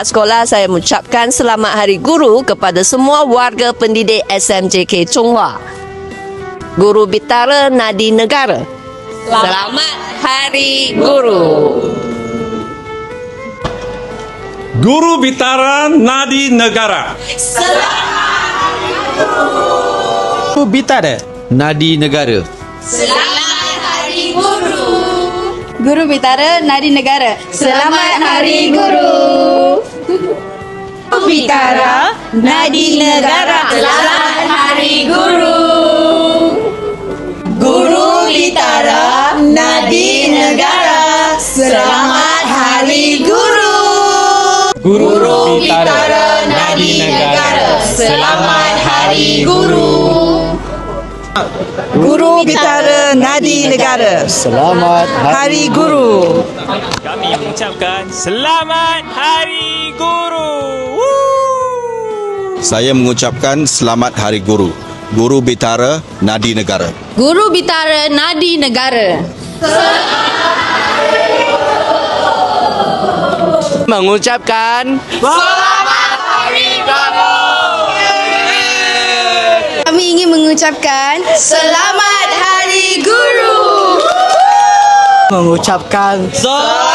pihak sekolah, saya mengucapkan Selamat Hari Guru kepada semua warga pendidik SMJK Chonghua. Guru Bitara Nadi Negara. Selamat Hari Guru. Guru Bitara Nadi Negara. Guru Bitara Nadi Negara. Selamat Hari Guru. Guru Bitara Nadi Negara. Selamat Hari Guru. Guru Bitara Nadi Negara. Selamat Hari Guru. Guru Bitara Nadi Negara. Selamat Hari Guru. Guru Bitara Nadi Negara. Selamat Hari Guru. Guru Bitara Nadi Negara. Selamat Hari Guru. Kami mengucapkan Selamat Hari Guru. Saya mengucapkan Selamat Hari Guru. Guru Bitara Nadi Negara. Guru Bitara Nadi Negara. mengucapkan Kami ingin mengucapkan Selamat Hari Guru. Mengucapkan Selamat